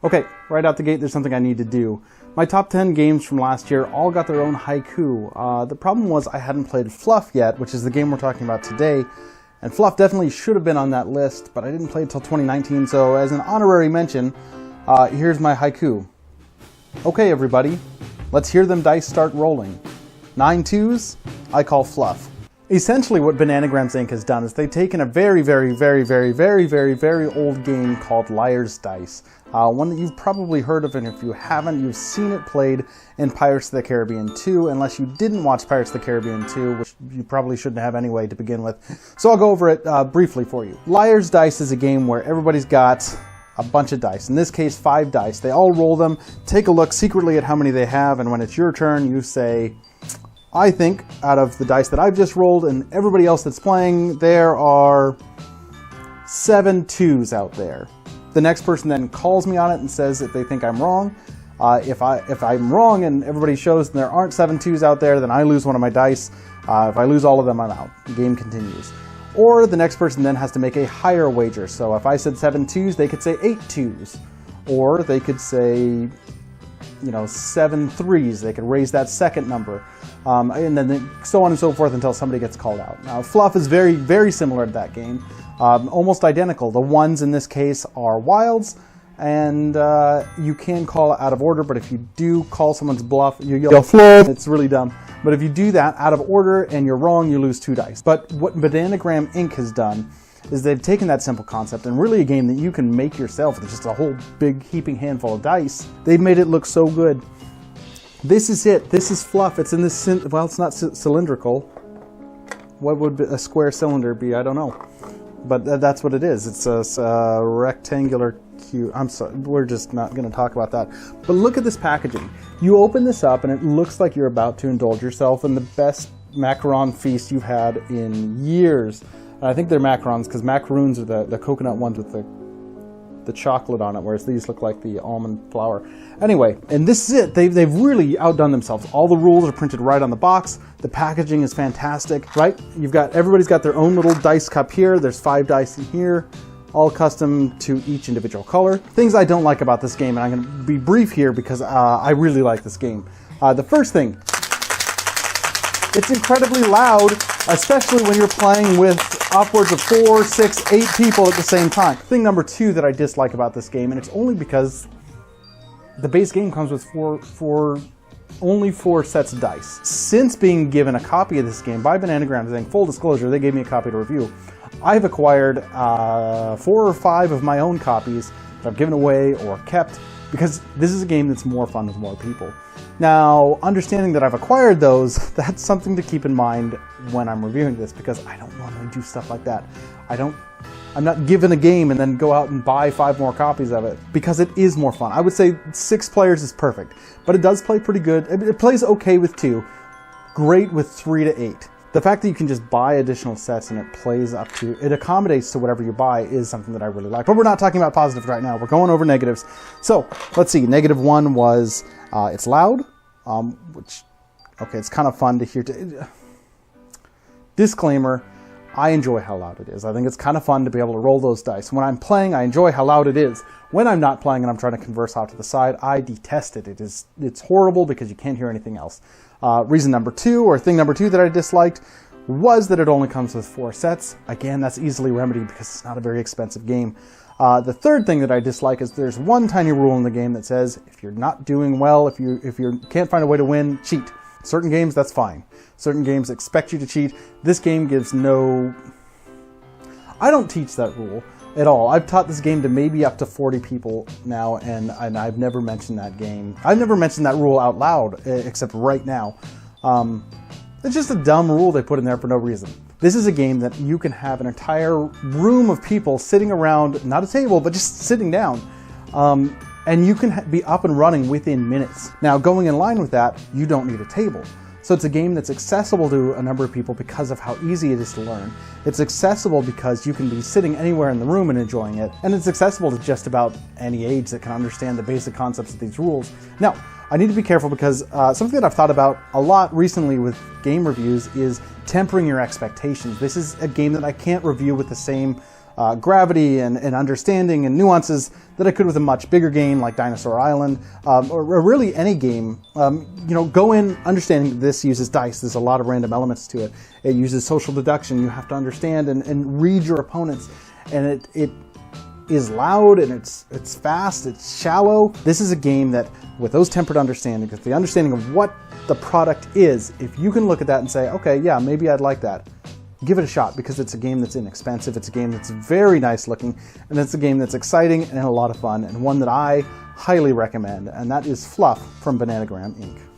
Okay, right out the gate, there's something I need to do. My top 10 games from last year all got their own haiku. The problem was I hadn't played Fluff yet, which is the game we're talking about today. And Fluff definitely should have been on that list, but I didn't play it till 2019, so as an honorary mention, here's my haiku. Okay, everybody, let's hear them dice start rolling. 9 2s, I call Fluff. Essentially what Bananagrams Inc. has done is they've taken a very old game called Liar's Dice. One that you've probably heard of, and if you haven't, you've seen it played in Pirates of the Caribbean 2, unless you didn't watch Pirates of the Caribbean 2, which you probably shouldn't have anyway to begin with. So I'll go over it briefly for you. Liar's Dice is a game where everybody's got a bunch of dice. In this case, 5 dice. They all roll them, take a look secretly at how many they have, and when it's your turn, you say, I think out of the dice that I've just rolled and everybody else that's playing, there are 7 2s out there. The next person then calls me on it and says if they think I'm wrong. If I'm wrong and everybody shows there aren't 7 2s out there, then I lose one of my dice. If I lose all of them, I'm out. The game continues. Or the next person then has to make a higher wager. So if I said 7 2s, they could say 8 2s. Or they could say, 7 3s. They could raise that second number. And then so on and so forth until somebody gets called out. Now, Fluff is very similar to that game. Almost identical. The ones in this case are wilds, and you can call out of order, but if you do call someone's bluff, you yell Fluff. It's really dumb. But if you do that out of order and you're wrong, you lose 2 dice. But what Bananagram Inc. has done is they've taken that simple concept and really a game that you can make yourself with just a whole big heaping handful of dice. They've made it look so good. This is it. This is Fluff. It's in this, well, it's not cylindrical. What would a square cylinder be? I don't know. But that's what it is. It's a rectangular cube. I'm sorry, we're just not going to talk about that. But look at this packaging. You open this up and it looks like you're about to indulge yourself in the best macaron feast you've had in years. And I think they're macarons because macaroons are the coconut ones with the chocolate on it, whereas these look like the almond flour. Anyway, and this is it. They've really outdone themselves. All the rules are printed right on the box. The packaging is fantastic, right? Everybody's got their own little dice cup here. There's 5 dice in here, all custom to each individual color. Things I don't like about this game, and I'm going to be brief here because I really like this game. The first thing, it's incredibly loud, especially when you're playing with upwards of 4, 6, 8 people at the same time. Thing number 2 that I dislike about this game, and it's only because the base game comes with only 4 sets of dice. Since being given a copy of this game by Bananagrams, saying full disclosure, they gave me a copy to review, I've acquired 4 or 5 of my own copies that I've given away or kept because this is a game that's more fun with more people. Now, understanding that I've acquired those, that's something to keep in mind when I'm reviewing this because I don't normally do stuff like that. I'm not given a game and then go out and buy 5 more copies of it because it is more fun. I would say 6 players is perfect, but it does play pretty good. It plays okay with 2, great with 3 to 8. The fact that you can just buy additional sets and it accommodates to whatever you buy is something that I really like. But we're not talking about positives right now. We're going over negatives. So let's see. -1 was it's loud, it's kind of fun to hear. Disclaimer, I enjoy how loud it is. I think it's kind of fun to be able to roll those dice. When I'm playing, I enjoy how loud it is. When I'm not playing and I'm trying to converse out to the side, I detest it. It's horrible because you can't hear anything else. Reason number 2, or thing number 2 that I disliked, was that it only comes with 4 sets. Again, that's easily remedied because it's not a very expensive game. The third thing that I dislike is there's one tiny rule in the game that says if you're not doing well, if you can't find a way to win, cheat. Certain games, that's fine. Certain games expect you to cheat. This game gives no... I don't teach that rule at all. I've taught this game to maybe up to 40 people now, and I've never mentioned that game. I've never mentioned that rule out loud, except right now. It's just a dumb rule they put in there for no reason. This is a game that you can have an entire room of people sitting around, not a table, but just sitting down. And you can be up and running within minutes. Now, going in line with that, you don't need a table. So it's a game that's accessible to a number of people because of how easy it is to learn. It's accessible because you can be sitting anywhere in the room and enjoying it. And it's accessible to just about any age that can understand the basic concepts of these rules. Now, I need to be careful because something that I've thought about a lot recently with game reviews is tempering your expectations. This is a game that I can't review with the same gravity and understanding and nuances that I could with a much bigger game like Dinosaur Island, or really any game. Go in understanding that this uses dice. There's a lot of random elements to it. It uses social deduction. You have to understand and read your opponents. And it is loud, and it's fast, it's shallow. This is a game that, with those tempered understandings, with the understanding of what the product is, if you can look at that and say, okay, yeah, maybe I'd like that, give it a shot, because it's a game that's inexpensive, it's a game that's very nice looking, and it's a game that's exciting and a lot of fun, and one that I highly recommend, and that is Fluff from Bananagram Inc.